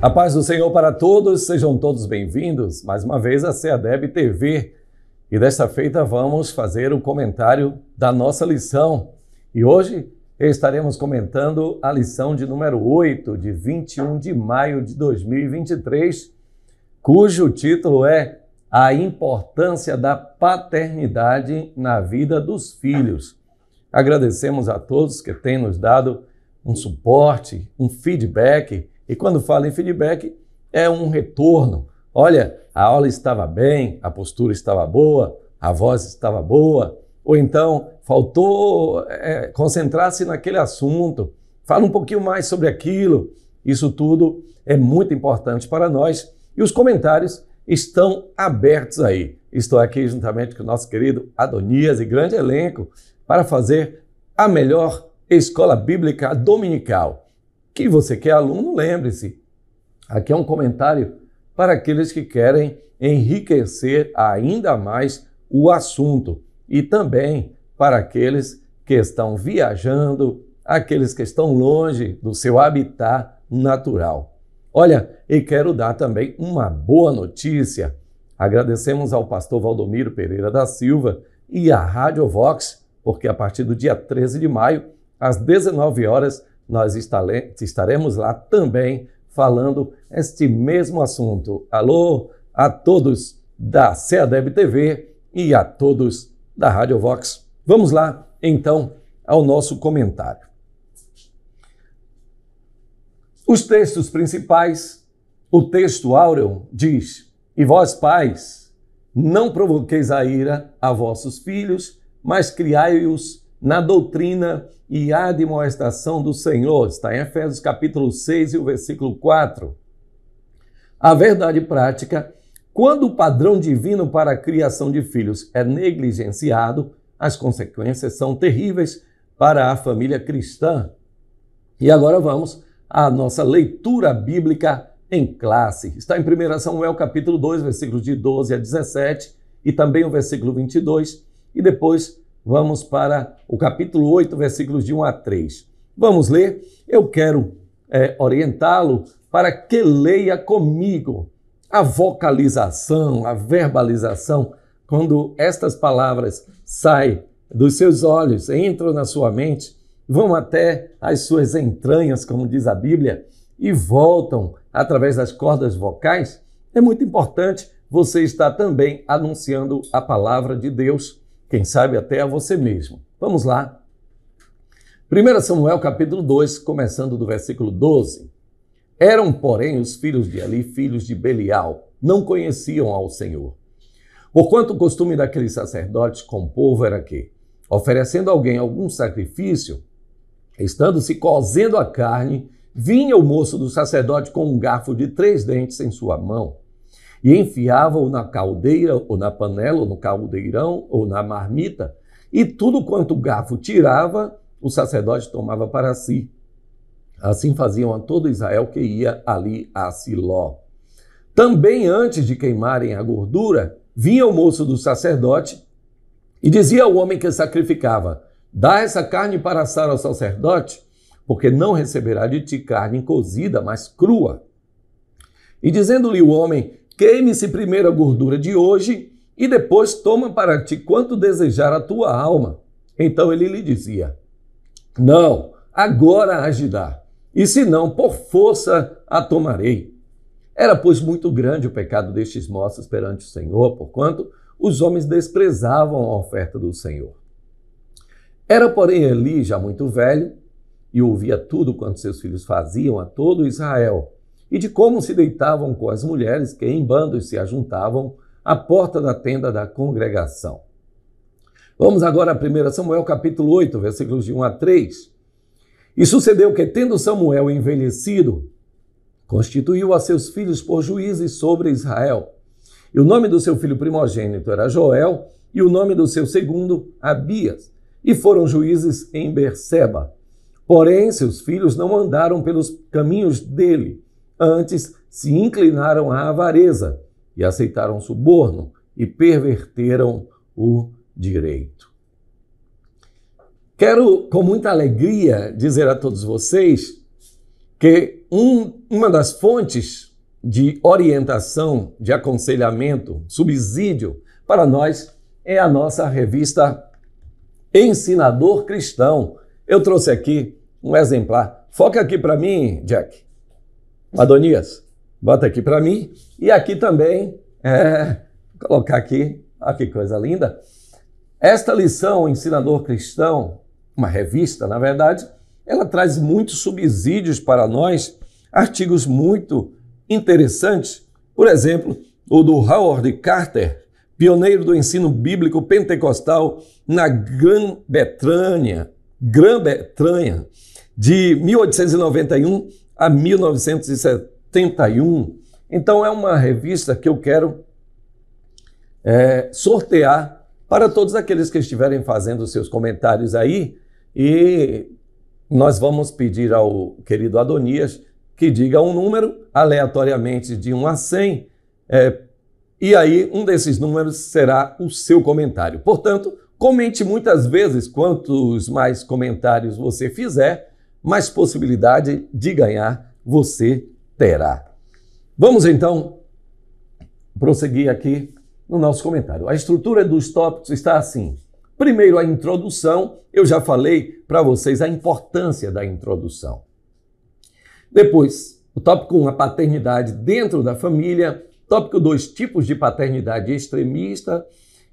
A paz do Senhor para todos, sejam todos bem-vindos mais uma vez à CEADEB TV. E desta feita vamos fazer o comentário da nossa lição. E hoje estaremos comentando a lição de número 8, de 21 de maio de 2023, cujo título é A Importância da Paternidade na Vida dos Filhos. Agradecemos a todos que têm nos dado um suporte, um feedback. E quando falo em feedback, é um retorno. Olha, a aula estava bem, a postura estava boa, a voz estava boa, ou então faltou concentrar-se naquele assunto, fala um pouquinho mais sobre aquilo. Isso tudo é muito importante para nós e os comentários estão abertos aí. Estou aqui juntamente com o nosso querido Adonias e grande elenco para fazer a melhor escola bíblica dominical. Que você que é aluno, lembre-se, aqui é um comentário para aqueles que querem enriquecer ainda mais o assunto e também para aqueles que estão viajando, aqueles que estão longe do seu habitat natural. Olha, e quero dar também uma boa notícia. Agradecemos ao pastor Valdomiro Pereira da Silva e à Rádio Vox, porque a partir do dia 13 de maio, às 19 horas, nós estaremos lá também falando este mesmo assunto. Alô a todos da CEADEB TV e a todos da Rádio Vox. Vamos lá, então, ao nosso comentário. Os textos principais, o texto áureo diz: E vós, pais, não provoqueis a ira a vossos filhos, mas criai-os na doutrina e a admoestação do Senhor. Está em Efésios capítulo 6 e o versículo 4. A verdade prática: quando o padrão divino para a criação de filhos é negligenciado, as consequências são terríveis para a família cristã. E agora vamos à nossa leitura bíblica em classe. Está em 1 Samuel capítulo 2, versículos de 12 a 17 e também o versículo 22. E depois vamos para o capítulo 8, versículos de 1 a 3. Vamos ler? Eu quero orientá-lo para que leia comigo. A vocalização, a verbalização, quando estas palavras saem dos seus olhos, entram na sua mente, vão até as suas entranhas, como diz a Bíblia, e voltam através das cordas vocais, é muito importante você estar também anunciando a palavra de Deus, quem sabe até a você mesmo. Vamos lá. 1 Samuel capítulo 2, começando do versículo 12. Eram, porém, os filhos de Eli, filhos de Belial, não conheciam ao Senhor. Porquanto o costume daqueles sacerdotes com o povo era que, oferecendo a alguém algum sacrifício, estando se cozendo a carne, vinha o moço do sacerdote com um garfo de 3 dentes em sua mão, e enfiava-o na caldeira, ou na panela, ou no caldeirão, ou na marmita, e tudo quanto o garfo tirava, o sacerdote tomava para si. Assim faziam a todo Israel que ia ali a Siló. Também antes de queimarem a gordura, vinha o moço do sacerdote e dizia ao homem que sacrificava: dá essa carne para assar ao sacerdote, porque não receberá de ti carne cozida, mas crua. E dizendo-lhe o homem: queime-se primeiro a gordura de hoje, e depois toma para ti quanto desejar a tua alma. Então ele lhe dizia: não, agora hás de dar, e se não, por força a tomarei. Era, pois, muito grande o pecado destes moços perante o Senhor, porquanto os homens desprezavam a oferta do Senhor. Era, porém, Eli já muito velho, e ouvia tudo quanto seus filhos faziam a todo Israel, e de como se deitavam com as mulheres que em bandos se ajuntavam à porta da tenda da congregação. Vamos agora a 1 Samuel capítulo 8, versículos de 1 a 3. E sucedeu que, tendo Samuel envelhecido, constituiu a seus filhos por juízes sobre Israel. E o nome do seu filho primogênito era Joel, e o nome do seu segundo, Abias. E foram juízes em Berseba. Porém, seus filhos não andaram pelos caminhos dele, antes se inclinaram à avareza, e aceitaram suborno, e perverteram o direito. Quero, com muita alegria, dizer a todos vocês que uma das fontes de orientação, de aconselhamento, subsídio para nós é a nossa revista Ensinador Cristão. Eu trouxe aqui um exemplar. Foca aqui para mim, Jack. Adonias, bota aqui para mim. E aqui também, vou colocar aqui, olha que coisa linda. Esta lição, Ensinador Cristão, uma revista, na verdade, ela traz muitos subsídios para nós, artigos muito interessantes. Por exemplo, o do Howard Carter, pioneiro do ensino bíblico pentecostal na Grã-Bretanha, de 1891 a 1971. Então é uma revista que eu quero sortear para todos aqueles que estiverem fazendo seus comentários aí, e nós vamos pedir ao querido Adonias que diga um número aleatoriamente de 1 a 100, e aí um desses números será o seu comentário. Portanto, comente muitas vezes. Quantos mais comentários você fizer, mais possibilidade de ganhar você terá. Vamos então prosseguir aqui no nosso comentário. A estrutura dos tópicos está assim. Primeiro, a introdução. Eu já falei para vocês a importância da introdução. Depois, o tópico 1, a paternidade dentro da família. Tópico 2, tipos de paternidade extremista.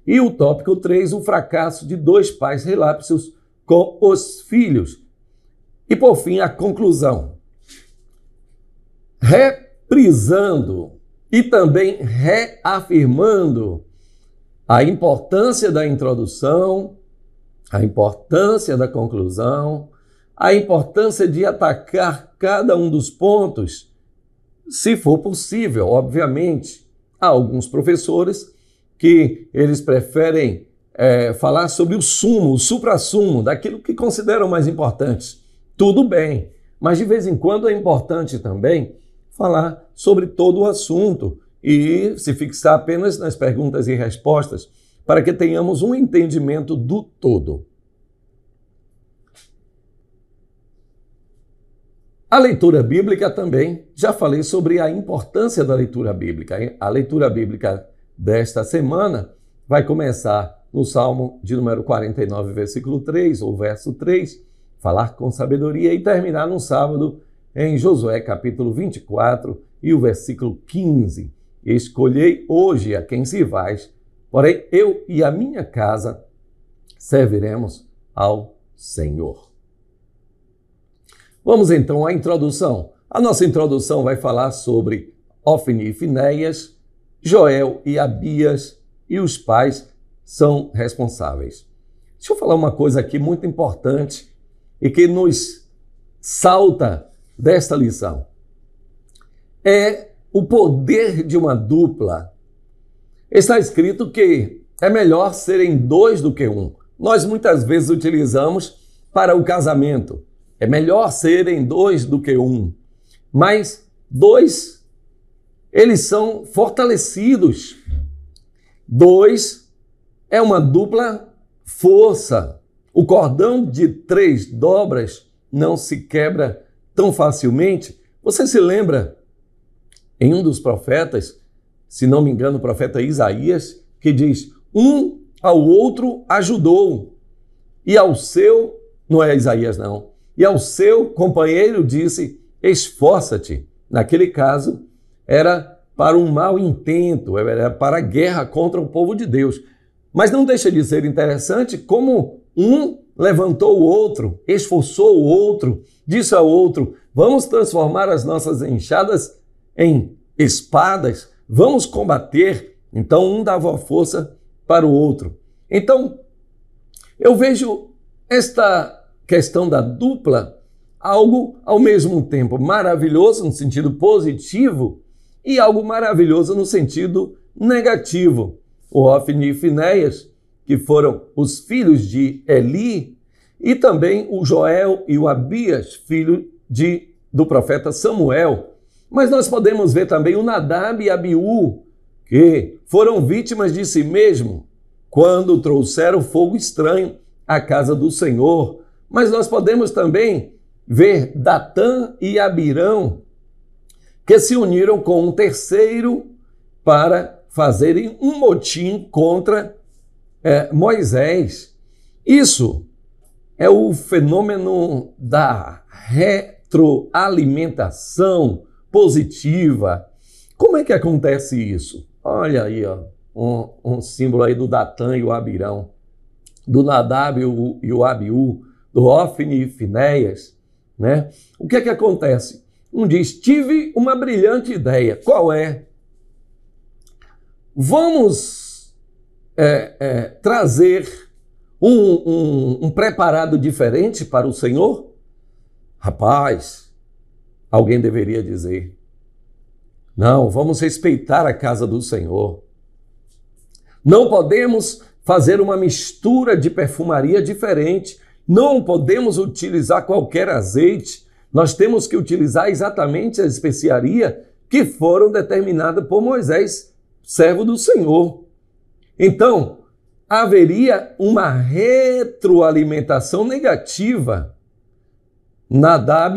E o tópico 3, o fracasso de dois pais relapsos com os filhos. E por fim, a conclusão. Reprisando e também reafirmando a importância da introdução, a importância da conclusão, a importância de atacar cada um dos pontos, se for possível. Obviamente, há alguns professores que eles preferem falar sobre o sumo, o suprassumo, daquilo que consideram mais importante. Tudo bem, mas de vez em quando é importante também falar sobre todo o assunto e se fixar apenas nas perguntas e respostas para que tenhamos um entendimento do todo. A leitura bíblica também, já falei sobre a importância da leitura bíblica. A leitura bíblica desta semana vai começar no Salmo de número 49, versículo 3, ou verso 3, falar com sabedoria, e terminar no sábado em Josué, capítulo 24, e o versículo 15. Escolhei hoje a quem servais, porém eu e a minha casa serviremos ao Senhor. Vamos então à introdução. A nossa introdução vai falar sobre Ofni e Finéias, Joel e Abias, e os pais são responsáveis. Deixa eu falar uma coisa aqui muito importante e que nos salta desta lição. É o poder de uma dupla. Está escrito que é melhor serem dois do que um. Nós muitas vezes utilizamos para o casamento. É melhor serem dois do que um. Mas dois, eles são fortalecidos. Dois é uma dupla força. O cordão de 3 dobras não se quebra tão facilmente. Você se lembra em um dos profetas, se não me engano, o profeta Isaías, que diz: um ao outro ajudou, e ao seu, não é Isaías não, e ao seu companheiro disse: esforça-te. Naquele caso, era para um mau intento, era para a guerra contra o povo de Deus. Mas não deixa de ser interessante como um levantou o outro, esforçou o outro, disse ao outro: vamos transformar as nossas enxadas em espadas, vamos combater. Então um dava força para o outro. Então eu vejo esta questão da dupla algo ao mesmo tempo maravilhoso no sentido positivo e algo maravilhoso no sentido negativo. O Ofni e Finéias, que foram os filhos de Eli, e também o Joel e o Abias, filho do profeta Samuel. Mas nós podemos ver também o Nadab e Abiú, que foram vítimas de si mesmo quando trouxeram fogo estranho à casa do Senhor. Mas nós podemos também ver Datã e Abirão, que se uniram com um terceiro para fazerem um motim contra Moisés. Isso é o fenômeno da retroalimentação positiva. Como é que acontece isso? Olha aí, ó, um símbolo aí do Datã e o Abirão, do Nadab e o Abiú, do Ofni e Finéias, né? O que é que acontece? Um diz, tive uma brilhante ideia. Qual é? Vamos trazer um preparado diferente para o Senhor? Rapaz, alguém deveria dizer, não, vamos respeitar a casa do Senhor. Não podemos fazer uma mistura de perfumaria diferente. Não podemos utilizar qualquer azeite. Nós temos que utilizar exatamente a especiaria que foram determinadas por Moisés, servo do Senhor. Então, haveria uma retroalimentação negativa. Nadab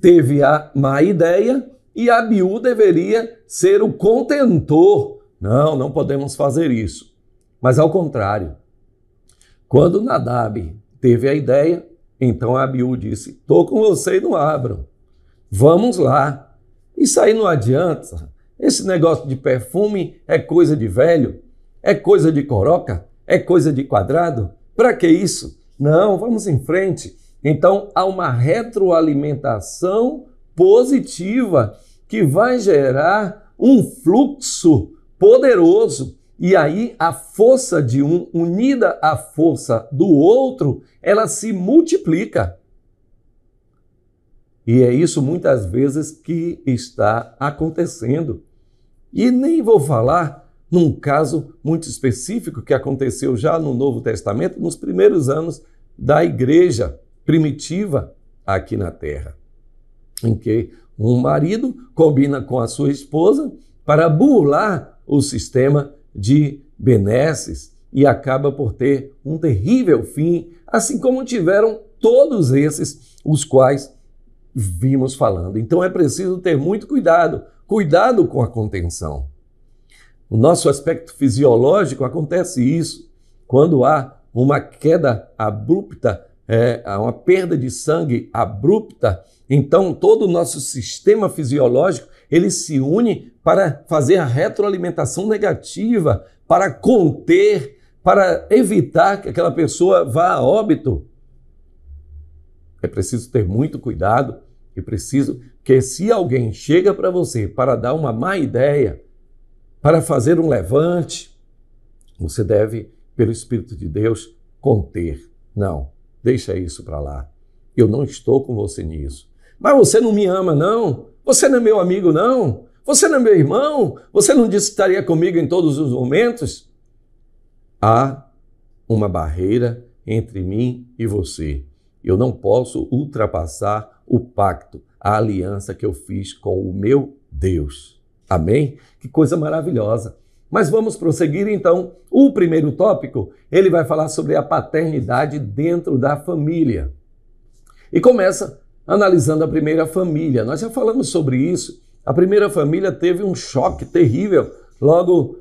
teve a má ideia e Abiú deveria ser o contentor. Não podemos fazer isso. Mas ao contrário, quando Nadab teve a ideia, então Abiú disse, estou com você e não abram. Vamos lá. Isso aí não adianta. Esse negócio de perfume é coisa de velho, é coisa de coroca, é coisa de quadrado. Para que isso? Não, vamos em frente. Então há uma retroalimentação positiva que vai gerar um fluxo poderoso. E aí a força de um, unida à força do outro, ela se multiplica. E é isso muitas vezes que está acontecendo. E nem vou falar num caso muito específico que aconteceu já no Novo Testamento, nos primeiros anos da igreja primitiva aqui na Terra, em que um marido combina com a sua esposa para burlar o sistema de benesses e acaba por ter um terrível fim, assim como tiveram todos esses os quais vimos falando. Então é preciso ter muito cuidado com a contenção. No nosso aspecto fisiológico acontece isso. Quando há uma queda abrupta, uma perda de sangue abrupta, então todo o nosso sistema fisiológico ele se une para fazer a retroalimentação negativa, para conter, para evitar que aquela pessoa vá a óbito. É preciso ter muito cuidado e preciso que se alguém chega para você para dar uma má ideia, para fazer um levante, você deve, pelo Espírito de Deus, conter. Não, deixa isso para lá. Eu não estou com você nisso. Mas você não me ama, não? Você não é meu amigo, não? Você não é meu irmão? Você não disse que estaria comigo em todos os momentos? Há uma barreira entre mim e você. Eu não posso ultrapassar o pacto, a aliança que eu fiz com o meu Deus. Amém? Que coisa maravilhosa. Mas vamos prosseguir então. O primeiro tópico, ele vai falar sobre a paternidade dentro da família. E começa analisando a primeira família. Nós já falamos sobre isso. A primeira família teve um choque terrível logo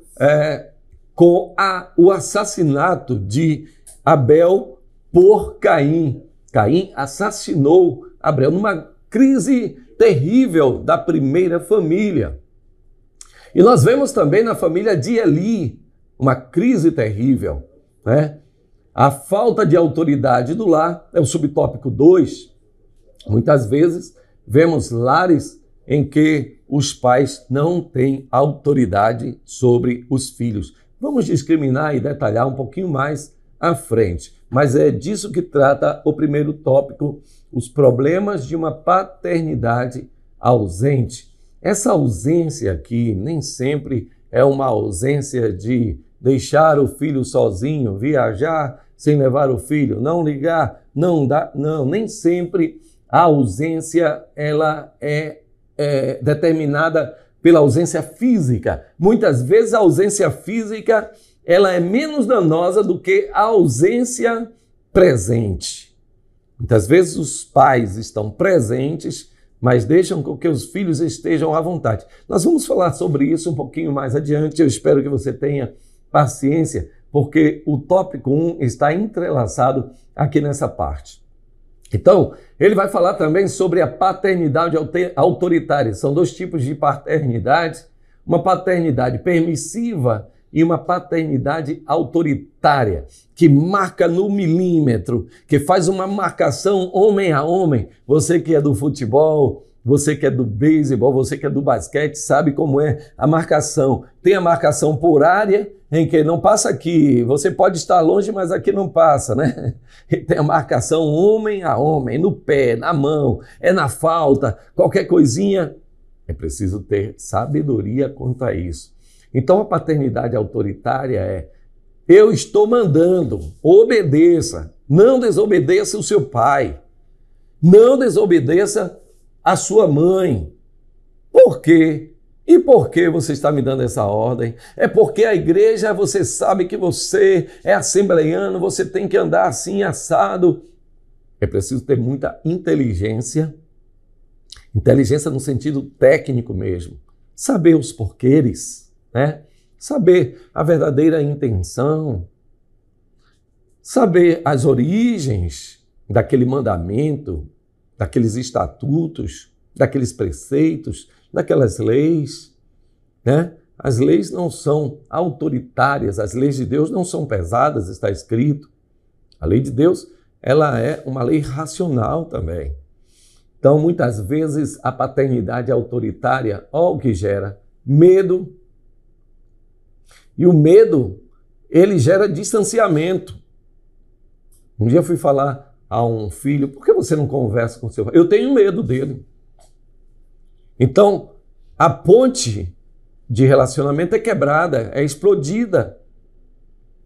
com o assassinato de Abel por Caim. Caim assassinou Abel numa crise terrível da primeira família. E nós vemos também na família de Eli uma crise terrível, né? A falta de autoridade do lar é o subtópico 2. Muitas vezes vemos lares em que os pais não têm autoridade sobre os filhos. Vamos discriminar e detalhar um pouquinho mais à frente, mas é disso que trata o primeiro tópico, os problemas de uma paternidade ausente. Essa ausência aqui nem sempre é uma ausência de deixar o filho sozinho, viajar sem levar o filho, não ligar, não dar, não, nem sempre a ausência ela é determinada pela ausência física. Muitas vezes a ausência física ela é menos danosa do que a ausência presente. Muitas vezes os pais estão presentes, mas deixam que os filhos estejam à vontade. Nós vamos falar sobre isso um pouquinho mais adiante. Eu espero que você tenha paciência, porque o tópico 1 está entrelaçado aqui nessa parte. Então, ele vai falar também sobre a paternidade autoritária. São dois tipos de paternidade, uma paternidade permissiva e uma paternidade autoritária, que marca no milímetro, que faz uma marcação homem a homem. Você que é do futebol, você que é do beisebol, você que é do basquete, sabe como é a marcação. Tem a marcação por área, em que não passa aqui. Você pode estar longe, mas aqui não passa, né? E tem a marcação homem a homem, no pé, na mão, é na falta, qualquer coisinha. É preciso ter sabedoria quanto a isso. Então, a paternidade autoritária é: eu estou mandando, obedeça, não desobedeça o seu pai, não desobedeça a sua mãe. Por quê? E por que você está me dando essa ordem? É porque a igreja, você sabe que você é assembleiano, você tem que andar assim, assado. É preciso ter muita inteligência, inteligência no sentido técnico mesmo, saber os porquês, né? Saber a verdadeira intenção, saber as origens daquele mandamento, daqueles estatutos, daqueles preceitos, daquelas leis, né? As leis não são autoritárias, as leis de Deus não são pesadas, está escrito. A lei de Deus, ela é uma lei racional também. Então, muitas vezes, a paternidade autoritária, olha o que gera: medo. E o medo, ele gera distanciamento. Um dia eu fui falar a um filho: por que você não conversa com seu pai? Eu tenho medo dele. Então, a ponte de relacionamento é quebrada, é explodida.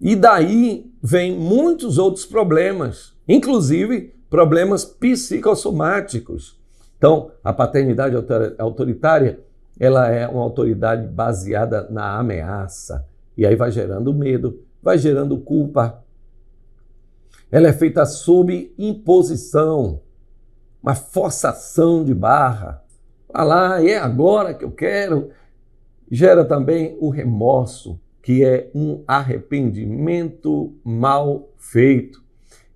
E daí vem muitos outros problemas, inclusive problemas psicossomáticos. Então, a paternidade autoritária, ela é uma autoridade baseada na ameaça. E aí vai gerando medo, vai gerando culpa. Ela é feita sob imposição, uma forçação de barra. Vai lá, é agora que eu quero. Gera também o remorso, que é um arrependimento mal feito.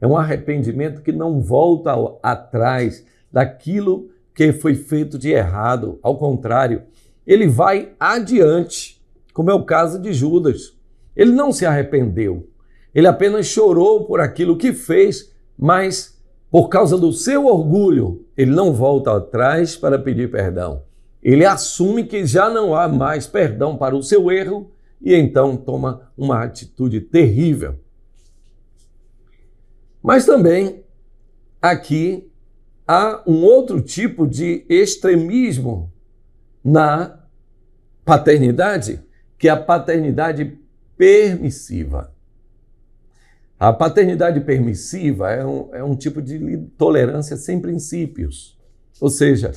É um arrependimento que não volta atrás daquilo que foi feito de errado. Ao contrário, ele vai adiante, como é o caso de Judas. Ele não se arrependeu, ele apenas chorou por aquilo que fez, mas por causa do seu orgulho, ele não volta atrás para pedir perdão. Ele assume que já não há mais perdão para o seu erro e então toma uma atitude terrível. Mas também aqui há um outro tipo de extremismo na paternidade, que é a paternidade permissiva. A paternidade permissiva é um tipo de tolerância sem princípios. Ou seja,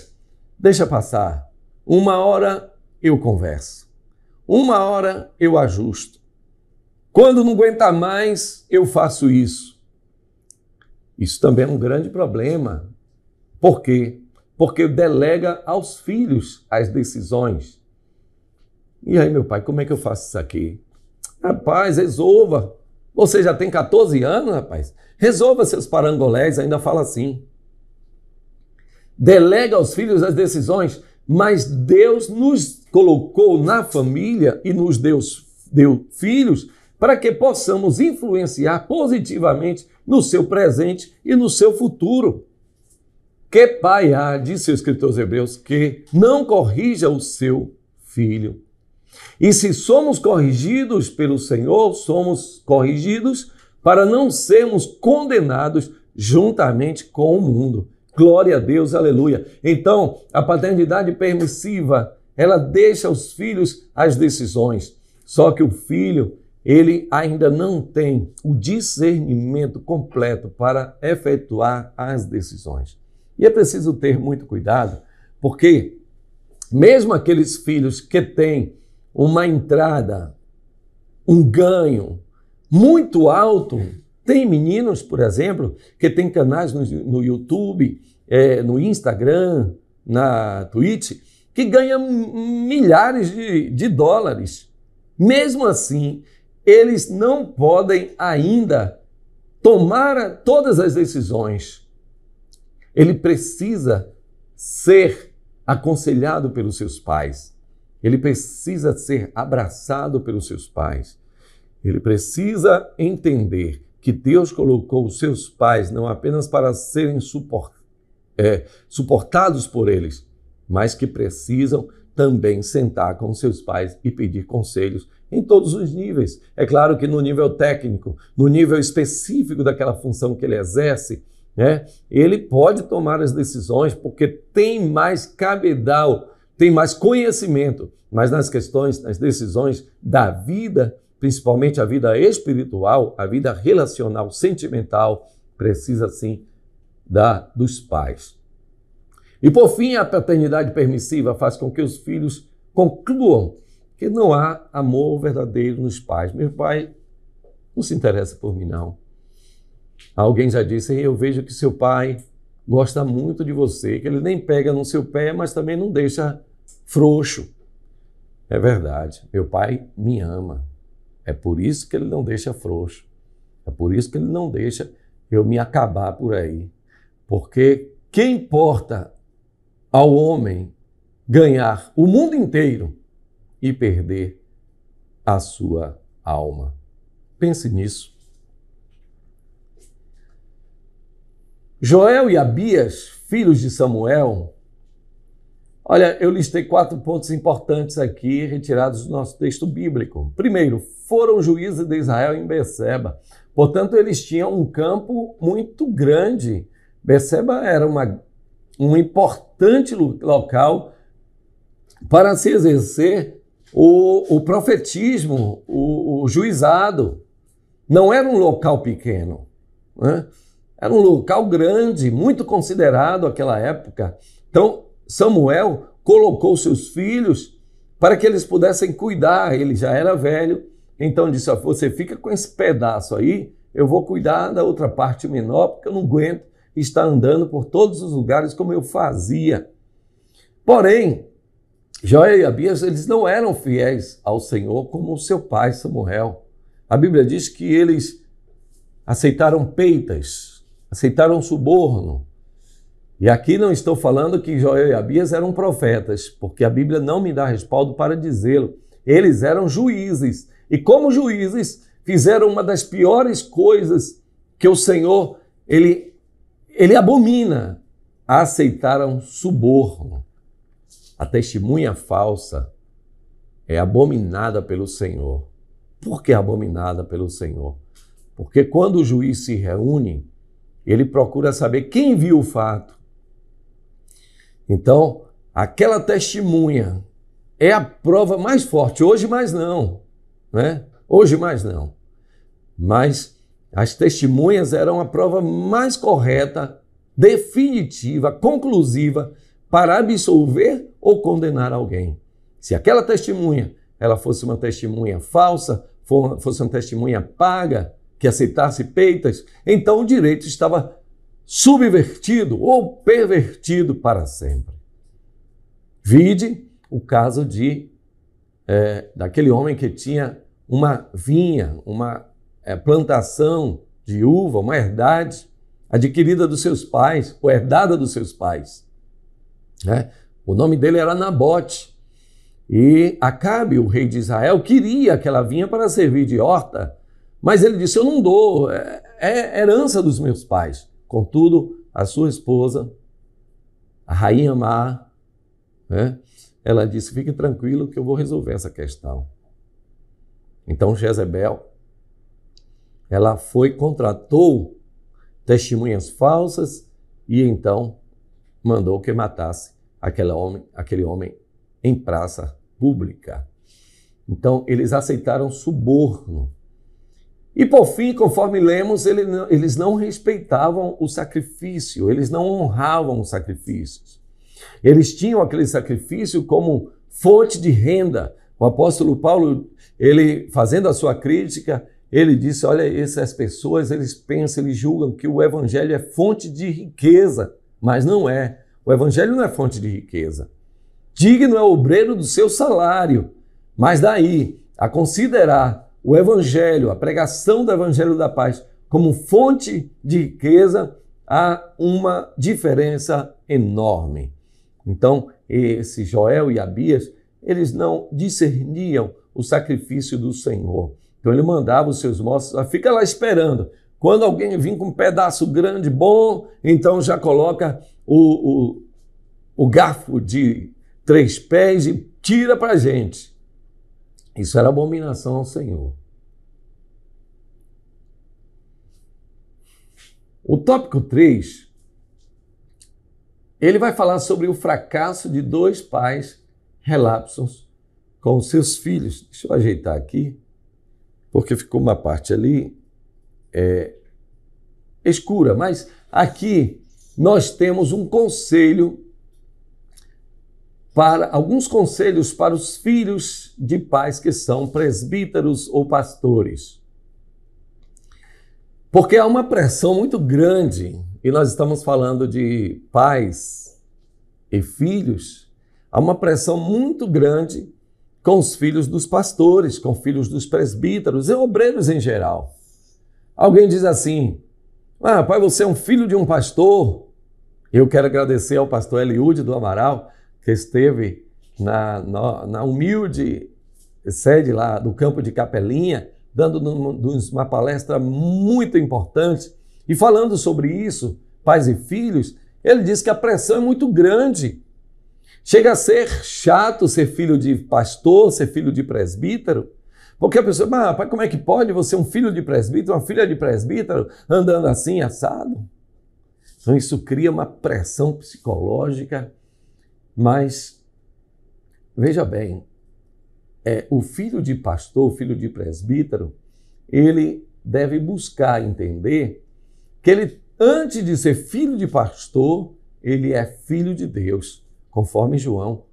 deixa passar. Uma hora eu converso. Uma hora eu ajusto. Quando não aguentar mais, eu faço isso. Isso também é um grande problema. Por quê? Porque delega aos filhos as decisões. E aí, meu pai, como é que eu faço isso aqui? Rapaz, resolva. Você já tem 14 anos, rapaz? Resolva seus parangolés, ainda fala assim. Delega aos filhos as decisões, mas Deus nos colocou na família e nos deu filhos para que possamos influenciar positivamente no seu presente e no seu futuro. Que pai há, disse o escritor aos Hebreus, que não corrija o seu filho? E se somos corrigidos pelo Senhor, somos corrigidos para não sermos condenados juntamente com o mundo. Glória a Deus, aleluia. Então, a paternidade permissiva, ela deixa aos filhos as decisões. Só que o filho, ele ainda não tem o discernimento completo para efetuar as decisões. E é preciso ter muito cuidado, porque mesmo aqueles filhos que têm uma entrada, um ganho muito alto, Tem meninos, por exemplo, que têm canais no YouTube, no Instagram, na Twitch, que ganham milhares de dólares. Mesmo assim, eles não podem ainda tomar todas as decisões. Ele precisa ser aconselhado pelos seus pais. Ele precisa ser abraçado pelos seus pais. Ele precisa entender que Deus colocou os seus pais não apenas para serem suportados por eles, mas que precisam também sentar com seus pais e pedir conselhos em todos os níveis. É claro que no nível técnico, no nível específico daquela função que ele exerce, ele pode tomar as decisões porque tem mais cabedal, tem mais conhecimento, mas nas questões, nas decisões da vida, principalmente a vida espiritual, a vida relacional, sentimental, precisa sim dos pais. E por fim, a paternidade permissiva faz com que os filhos concluam que não há amor verdadeiro nos pais. Meu pai não se interessa por mim, não. Alguém já disse, eu vejo que seu pai gosta muito de você, que ele nem pega no seu pé, mas também não deixa frouxo. É verdade, meu pai me ama. É por isso que ele não deixa frouxo. É por isso que ele não deixa eu me acabar por aí. Porque que importa ao homem ganhar o mundo inteiro e perder a sua alma? Pense nisso. Joel e Abias, filhos de Samuel, olha, eu listei 4 pontos importantes aqui, retirados do nosso texto bíblico. Primeiro, foram juízes de Israel em Berseba. Portanto, eles tinham um campo muito grande. Berseba era um importante local para se exercer o profetismo, o juizado. Não era um local pequeno, né? Era um local grande, muito considerado naquela época. Então, Samuel colocou seus filhos para que eles pudessem cuidar. Ele já era velho, então disse, você fica com esse pedaço aí, eu vou cuidar da outra parte menor, porque eu não aguento estar andando por todos os lugares como eu fazia. Porém, Joel e Abias, eles não eram fiéis ao Senhor como o seu pai Samuel. A Bíblia diz que eles aceitaram peitas, aceitaram suborno. E aqui não estou falando que Joel e Abias eram profetas, porque a Bíblia não me dá respaldo para dizê-lo. Eles eram juízes. E como juízes, fizeram uma das piores coisas que o Senhor, ele abomina. Aceitaram suborno. A testemunha falsa é abominada pelo Senhor. Por que abominada pelo Senhor? Porque quando o juiz se reúne, ele procura saber quem viu o fato. Então, aquela testemunha é a prova mais forte. Hoje mais não, né? Hoje mais não. Mas as testemunhas eram a prova mais correta, definitiva, conclusiva para absolver ou condenar alguém. Se aquela testemunha ela fosse uma testemunha falsa, fosse uma testemunha paga, que aceitasse peitas, então o direito estava subvertido ou pervertido para sempre. Vide o caso daquele homem que tinha uma vinha, uma plantação de uva, uma herdade adquirida dos seus pais, ou herdada dos seus pais. O nome dele era Nabote. E Acabe, o rei de Israel, queria aquela vinha para servir de horta, mas ele disse, eu não dou, é herança dos meus pais. Contudo, a sua esposa, a rainha Má, ela disse, fique tranquilo que eu vou resolver essa questão. Então Jezebel, ela contratou testemunhas falsas e então mandou que matasse aquele homem em praça pública. Então eles aceitaram suborno. E por fim, conforme lemos, eles não respeitavam o sacrifício, eles não honravam os sacrifícios. Eles tinham aquele sacrifício como fonte de renda. O apóstolo Paulo, ele fazendo a sua crítica, ele disse, olha, essas pessoas, eles pensam, eles julgam que o evangelho é fonte de riqueza, mas não é. O evangelho não é fonte de riqueza. Digno é o obreiro do seu salário, mas daí a considerar o evangelho, a pregação do evangelho da paz como fonte de riqueza, há uma diferença enorme. Então, esse Joel e Abias, eles não discerniam o sacrifício do Senhor. Então ele mandava os seus moços, fica lá esperando. Quando alguém vir com um pedaço grande, bom, então já coloca o garfo de 3 pés e tira para a gente. Isso era abominação ao Senhor. O tópico 3, ele vai falar sobre o fracasso de 2 pais relapsos com os seus filhos. Deixa eu ajeitar aqui, porque ficou uma parte ali escura, mas aqui nós temos alguns conselhos para os filhos de pais que são presbíteros ou pastores. Porque há uma pressão muito grande, e nós estamos falando de pais e filhos, há uma pressão muito grande com os filhos dos pastores, com filhos dos presbíteros e obreiros em geral. Alguém diz assim, pai, você é um filho de um pastor. Eu quero agradecer ao pastor Eliúde do Amaral, que esteve na humilde sede lá do campo de Capelinha, dando uma palestra muito importante e falando sobre isso, pais e filhos. Ele disse que a pressão é muito grande. Chega a ser chato ser filho de pastor, ser filho de presbítero, porque a pessoa, pai, como é que pode você um filho de presbítero, uma filha de presbítero, andando assim, assado? Então isso cria uma pressão psicológica, mas veja bem, o filho de pastor, o filho de presbítero, ele deve buscar entender que ele, antes de ser filho de pastor, ele é filho de Deus, conforme João,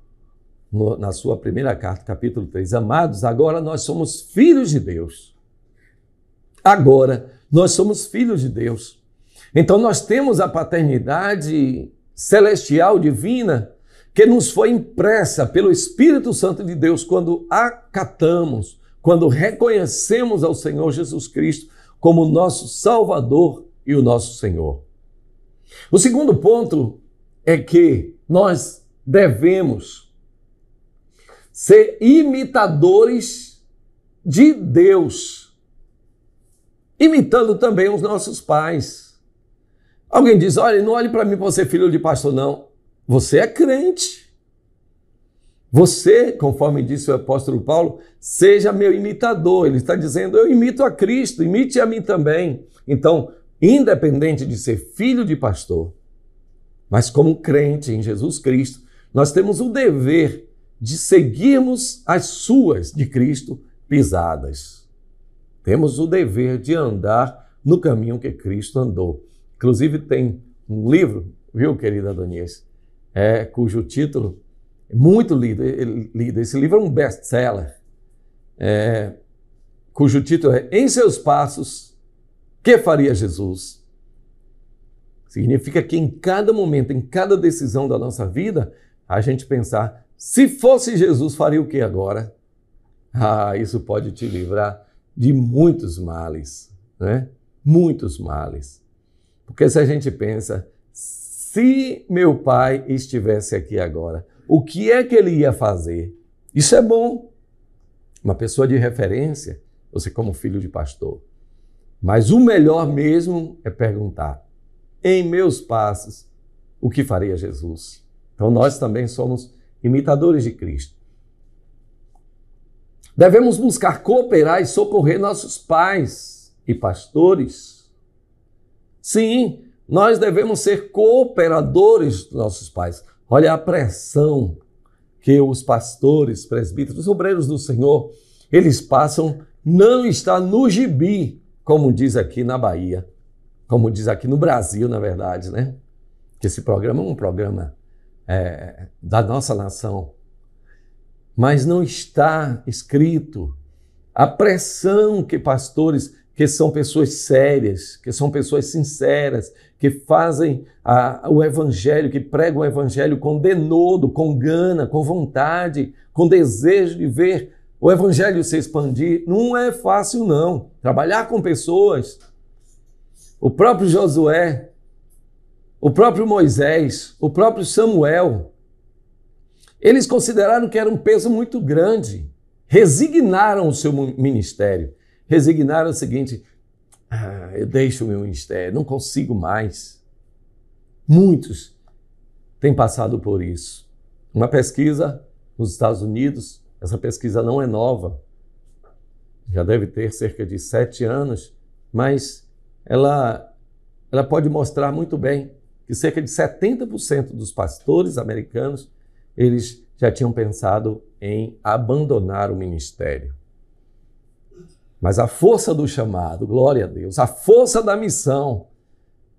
na sua primeira carta, capítulo 3. Amados, agora nós somos filhos de Deus. Agora nós somos filhos de Deus. Então nós temos a paternidade celestial, divina, que nos foi impressa pelo Espírito Santo de Deus quando acatamos, quando reconhecemos ao Senhor Jesus Cristo como nosso Salvador e o nosso Senhor. O segundo ponto é que nós devemos ser imitadores de Deus, imitando também os nossos pais. Alguém diz, olha, não olhe para mim para ser filho de pastor, não. Você é crente. Você, conforme disse o apóstolo Paulo, seja meu imitador. Ele está dizendo, eu imito a Cristo, imite a mim também. Então, independente de ser filho de pastor, mas como crente em Jesus Cristo, nós temos o dever de seguirmos as suas, de Cristo, pisadas. Temos o dever de andar no caminho que Cristo andou. Inclusive tem um livro, viu, querida Adonias, cujo título é muito lido. Esse livro é um best-seller, cujo título é Em Seus Passos, que faria Jesus? Significa que em cada momento, em cada decisão da nossa vida, a gente pensar, se fosse Jesus, faria o que agora? Isso pode te livrar de muitos males, né? Muitos males. Porque se a gente pensa, se meu pai estivesse aqui agora, o que é que ele ia fazer? Isso é bom. Uma pessoa de referência, você como filho de pastor. Mas o melhor mesmo é perguntar, em meus passos, o que faria Jesus? Então nós também somos imitadores de Cristo. Devemos buscar cooperar e socorrer nossos pais e pastores. Sim, nós devemos ser cooperadores dos nossos pais. Olha a pressão que os pastores, presbíteros, os obreiros do Senhor, eles passam, não está no gibi, como diz aqui na Bahia, como diz aqui no Brasil, na verdade, né? Que esse programa é um programa da nossa nação. Mas não está escrito a pressão que pastores, que são pessoas sérias, que são pessoas sinceras, que fazem o evangelho, que pregam o evangelho com denodo, com gana, com vontade, com desejo de ver o evangelho se expandir. Não é fácil, não. Trabalhar com pessoas, o próprio Josué, o próprio Moisés, o próprio Samuel, eles consideraram que era um peso muito grande. Resignaram o seu ministério. Resignaram o seguinte: eu deixo o meu ministério, não consigo mais. Muitos têm passado por isso. Uma pesquisa nos Estados Unidos, essa pesquisa não é nova, já deve ter cerca de 7 anos, mas ela pode mostrar muito bem que cerca de 70% dos pastores americanos, eles já tinham pensado em abandonar o ministério. Mas a força do chamado, glória a Deus, a força da missão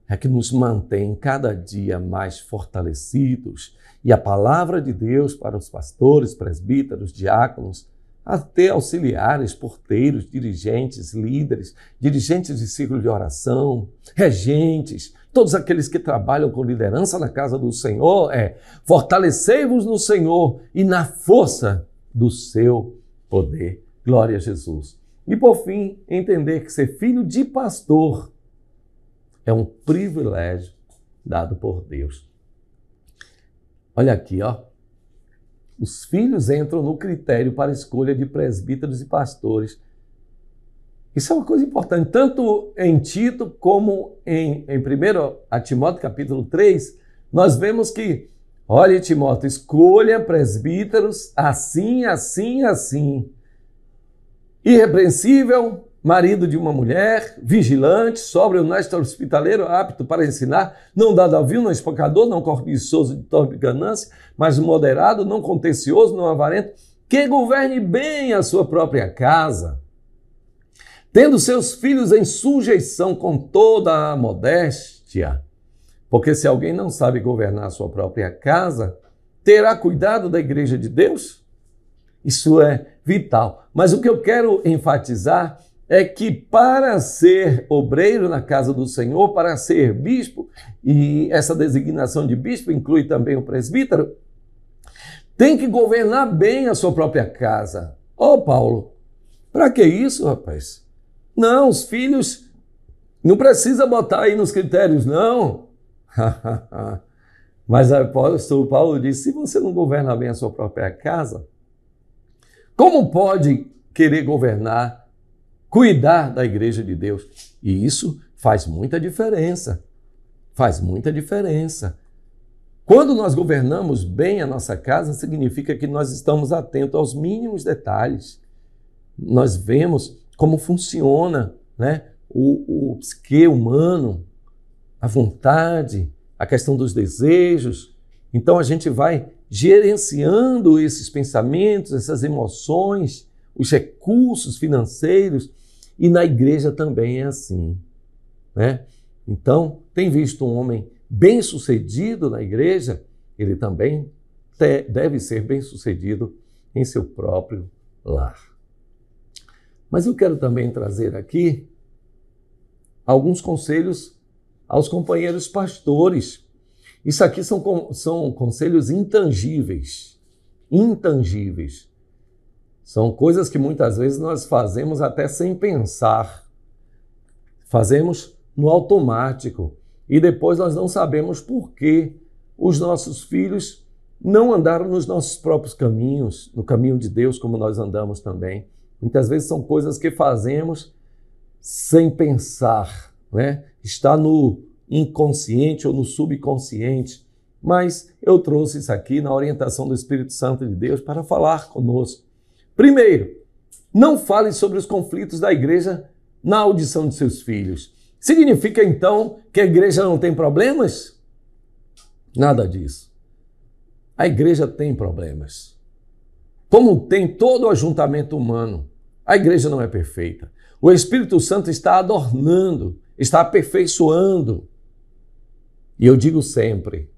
é que nos mantém cada dia mais fortalecidos. E a palavra de Deus para os pastores, presbíteros, diáconos, até auxiliares, porteiros, dirigentes, líderes, dirigentes de círculo de oração, regentes, todos aqueles que trabalham com liderança na casa do Senhor, fortalecei-vos no Senhor e na força do seu poder. Glória a Jesus. E por fim, entender que ser filho de pastor é um privilégio dado por Deus. Olha aqui, ó. Os filhos entram no critério para a escolha de presbíteros e pastores. Isso é uma coisa importante, tanto em Tito como em 1 Timóteo capítulo 3, nós vemos que, olha, Timóteo, escolha presbíteros assim, assim, assim. Irrepreensível, marido de uma mulher, vigilante, sóbrio, honesto, hospitaleiro, apto para ensinar, não dado a vil, não espancador, não cobiçoso de torpe ganância, mas moderado, não contencioso, não avarento, que governe bem a sua própria casa, tendo seus filhos em sujeição com toda a modéstia. Porque se alguém não sabe governar a sua própria casa, terá cuidado da igreja de Deus? Isso é vital. Mas o que eu quero enfatizar é que para ser obreiro na casa do Senhor, para ser bispo, e essa designação de bispo inclui também o presbítero, tem que governar bem a sua própria casa. Ô, Paulo, para que isso, rapaz? Não, os filhos não precisa botar aí nos critérios, não. Mas o apóstolo Paulo disse, se você não governa bem a sua própria casa, como pode querer governar, cuidar da igreja de Deus? E isso faz muita diferença. Faz muita diferença. Quando nós governamos bem a nossa casa, significa que nós estamos atentos aos mínimos detalhes. Nós vemos como funciona, né, o psique humano, a vontade, a questão dos desejos. Então a gente vai gerenciando esses pensamentos, essas emoções, os recursos financeiros, e na igreja também é assim, né? Então, tem visto um homem bem-sucedido na igreja, ele também deve ser bem-sucedido em seu próprio lar. Mas eu quero também trazer aqui alguns conselhos aos companheiros pastores. Isso aqui são conselhos intangíveis. Intangíveis. São coisas que muitas vezes nós fazemos até sem pensar. Fazemos no automático. E depois nós não sabemos por que os nossos filhos não andaram nos nossos próprios caminhos, no caminho de Deus, como nós andamos também. Muitas vezes são coisas que fazemos sem pensar, né? Está no inconsciente ou no subconsciente, mas eu trouxe isso aqui na orientação do Espírito Santo de Deus para falar conosco. Primeiro, não fale sobre os conflitos da igreja na audição de seus filhos. Significa então que a igreja não tem problemas? Nada disso. A igreja tem problemas. Como tem todo o ajuntamento humano, a igreja não é perfeita. O Espírito Santo está adornando, está aperfeiçoando. E eu digo sempre,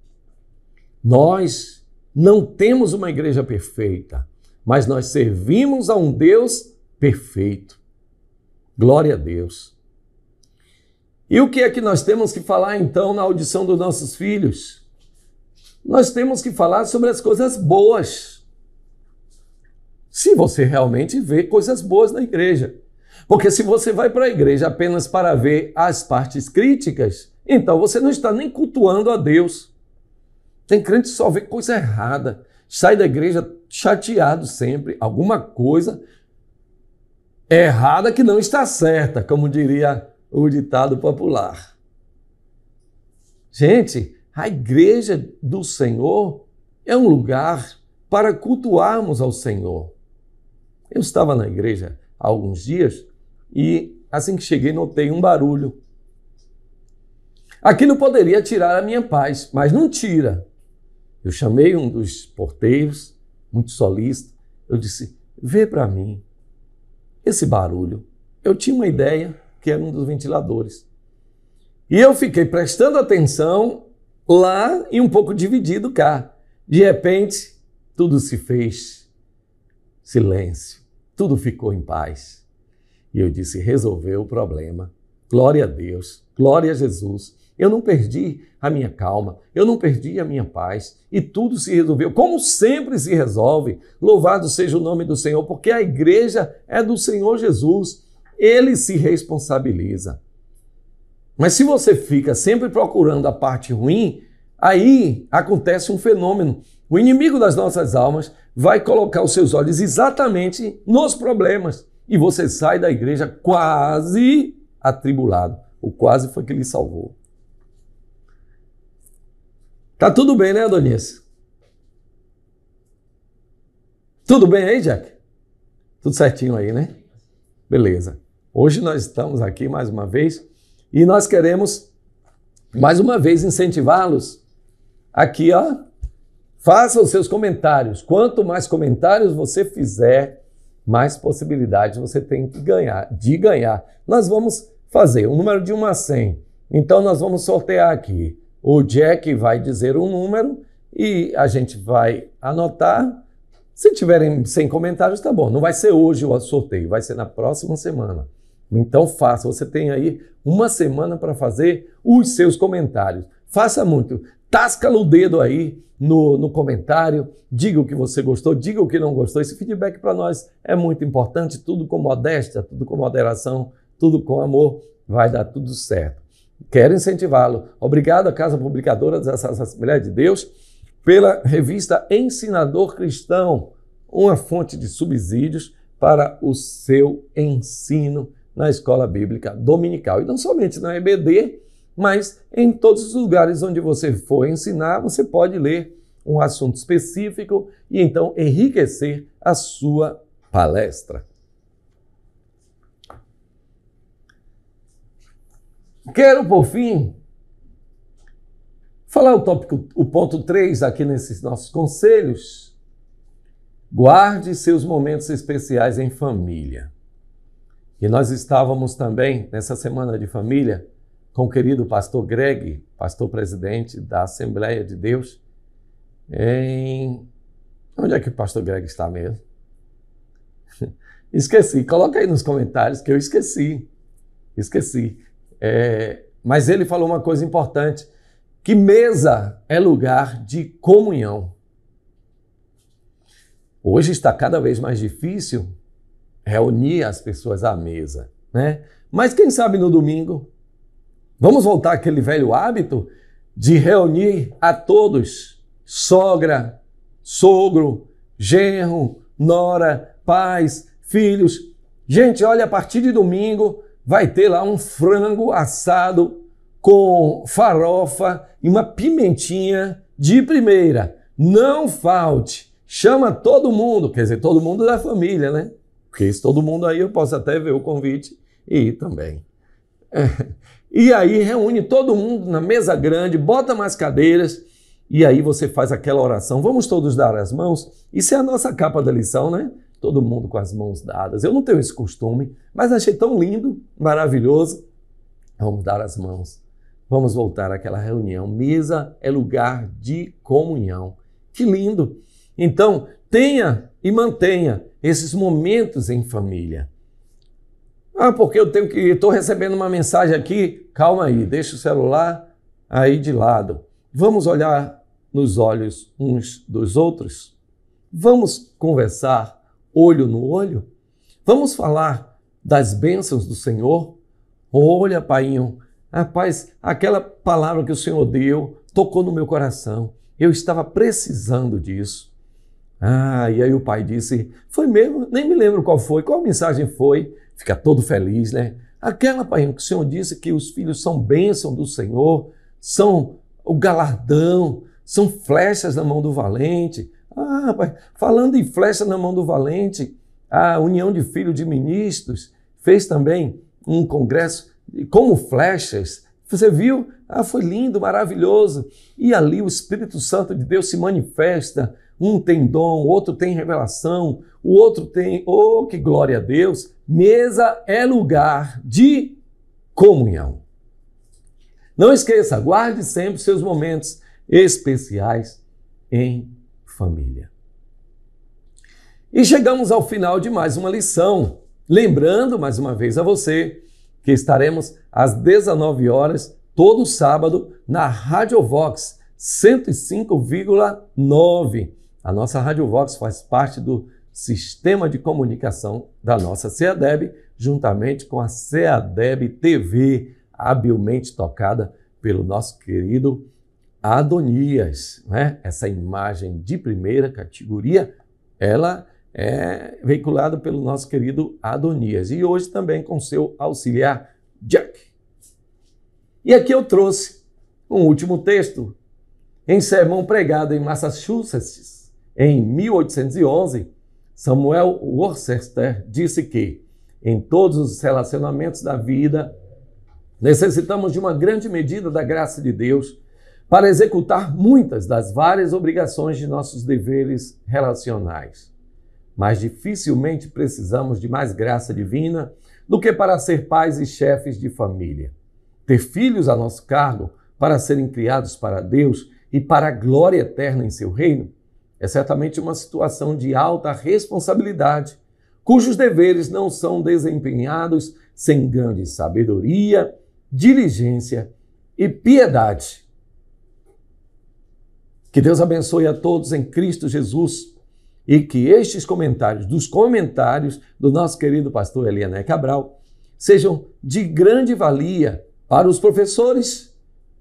nós não temos uma igreja perfeita, mas nós servimos a um Deus perfeito. Glória a Deus. E o que é que nós temos que falar então na audição dos nossos filhos? Nós temos que falar sobre as coisas boas. Se você realmente vê coisas boas na igreja. Porque se você vai para a igreja apenas para ver as partes críticas, então você não está nem cultuando a Deus. Tem crente que só vê coisa errada, sai da igreja chateado sempre, alguma coisa errada que não está certa, como diria o ditado popular. Gente, a igreja do Senhor é um lugar para cultuarmos ao Senhor. Eu estava na igreja há alguns dias e assim que cheguei notei um barulho. Aquilo poderia tirar a minha paz, mas não tira. Eu chamei um dos porteiros, muito solícito, eu disse, vê para mim esse barulho. Eu tinha uma ideia que era um dos ventiladores. E eu fiquei prestando atenção lá e um pouco dividido cá. De repente, tudo se fez silêncio, tudo ficou em paz. E eu disse, resolveu o problema. Glória a Deus, glória a Jesus. Eu não perdi a minha calma, eu não perdi a minha paz e tudo se resolveu, como sempre se resolve. Louvado seja o nome do Senhor, porque a igreja é do Senhor Jesus. Ele se responsabiliza. Mas se você fica sempre procurando a parte ruim, aí acontece um fenômeno. O inimigo das nossas almas vai colocar os seus olhos exatamente nos problemas e você sai da igreja quase atribulado. O quase foi que lhe salvou. Tá tudo bem, né, Adonias? Tudo bem aí, Jack? Tudo certinho aí, né? Beleza. Hoje nós estamos aqui mais uma vez e nós queremos mais uma vez incentivá-los aqui, ó. Faça os seus comentários. Quanto mais comentários você fizer, mais possibilidades você tem de ganhar. Nós vamos fazer um número de 1 a 100. Então nós vamos sortear aqui. O Jack vai dizer um número e a gente vai anotar. Se tiverem 100 comentários, tá bom. Não vai ser hoje o sorteio, vai ser na próxima semana. Então faça. Você tem aí uma semana para fazer os seus comentários. Faça muito. Tasca o dedo aí no comentário. Diga o que você gostou, diga o que não gostou. Esse feedback para nós é muito importante. Tudo com modéstia, tudo com moderação, tudo com amor. Vai dar tudo certo. Quero incentivá-lo. Obrigado à Casa Publicadora da Assembleia de Deus pela revista Ensinador Cristão, uma fonte de subsídios para o seu ensino na escola bíblica dominical. E não somente na EBD, mas em todos os lugares onde você for ensinar, você pode ler um assunto específico e então enriquecer a sua palestra. Quero, por fim, falar o ponto 3 aqui nesses nossos conselhos. Guarde seus momentos especiais em família. E nós estávamos também, nessa semana de família, com o querido pastor Greg, pastor presidente da Assembleia de Deus, Onde é que o pastor Greg está mesmo? Esqueci, coloca aí nos comentários que eu esqueci. Mas ele falou uma coisa importante, que mesa é lugar de comunhão. Hoje está cada vez mais difícil reunir as pessoas à mesa, né? Mas quem sabe no domingo, vamos voltar àquele velho hábito de reunir a todos, sogra, sogro, genro, nora, pais, filhos. Gente, olha, a partir de domingo vai ter lá um frango assado com farofa e uma pimentinha de primeira. Não falte. Chama todo mundo, quer dizer, todo mundo da família, né? Porque se todo mundo aí eu posso até ver o convite e ir também. E aí reúne todo mundo na mesa grande, bota mais cadeiras e aí você faz aquela oração. Vamos todos dar as mãos? Isso é a nossa capa da lição, né? Todo mundo com as mãos dadas. Eu não tenho esse costume, mas achei tão lindo, maravilhoso. Vamos dar as mãos. Vamos voltar àquela reunião. Mesa é lugar de comunhão. Que lindo! Então, tenha e mantenha esses momentos em família. Porque estou recebendo uma mensagem aqui. Calma aí, deixa o celular aí de lado. Vamos olhar nos olhos uns dos outros? Vamos conversar olho no olho? Vamos falar das bênçãos do Senhor? Olha, painho, rapaz, aquela palavra que o Senhor deu tocou no meu coração. Eu estava precisando disso. E aí o pai disse, foi mesmo? Nem me lembro qual foi, qual mensagem foi. Fica todo feliz, né? Aquela, painho, que o Senhor disse que os filhos são bênção do Senhor, são o galardão, são flechas na mão do valente. Pai, falando em flecha na mão do valente, a União de Filhos de Ministros fez também um congresso como flechas. Você viu? Foi lindo, maravilhoso. E ali o Espírito Santo de Deus se manifesta. Um tem dom, o outro tem revelação, o outro tem... Oh, que glória a Deus! Mesa é lugar de comunhão. Não esqueça, guarde sempre seus momentos especiais em família. E chegamos ao final de mais uma lição. Lembrando, mais uma vez a você, que estaremos às 19 horas, todo sábado, na Rádio Vox 105,9. A nossa Rádio Vox faz parte do sistema de comunicação da nossa CEADEB, juntamente com a CEADEB TV, habilmente tocada pelo nosso querido Adonias, né? Essa imagem de primeira categoria, ela é veiculada pelo nosso querido Adonias. E hoje também com seu auxiliar Jack. E aqui eu trouxe um último texto. Em sermão pregado em Massachusetts, em 1811, Samuel Worcester disse que, em todos os relacionamentos da vida, necessitamos de uma grande medida da graça de Deus para executar muitas das várias obrigações de nossos deveres relacionais. Mas dificilmente precisamos de mais graça divina do que para ser pais e chefes de família. Ter filhos a nosso cargo para serem criados para Deus e para a glória eterna em seu reino é certamente uma situação de alta responsabilidade, cujos deveres não são desempenhados sem grande sabedoria, diligência e piedade. Que Deus abençoe a todos em Cristo Jesus e que estes comentários, dos comentários do nosso querido pastor Eliané Cabral, sejam de grande valia para os professores,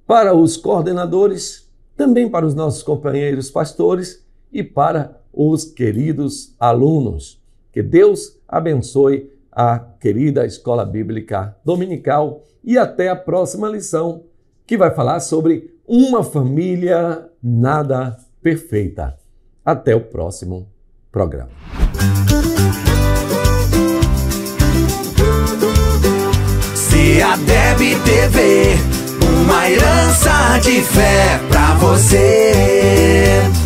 para os coordenadores, também para os nossos companheiros pastores e para os queridos alunos. Que Deus abençoe a querida Escola Bíblica Dominical e até a próxima lição, que vai falar sobre uma família nada perfeita. Até o próximo programa. CEADEB TV, uma herança de fé pra você.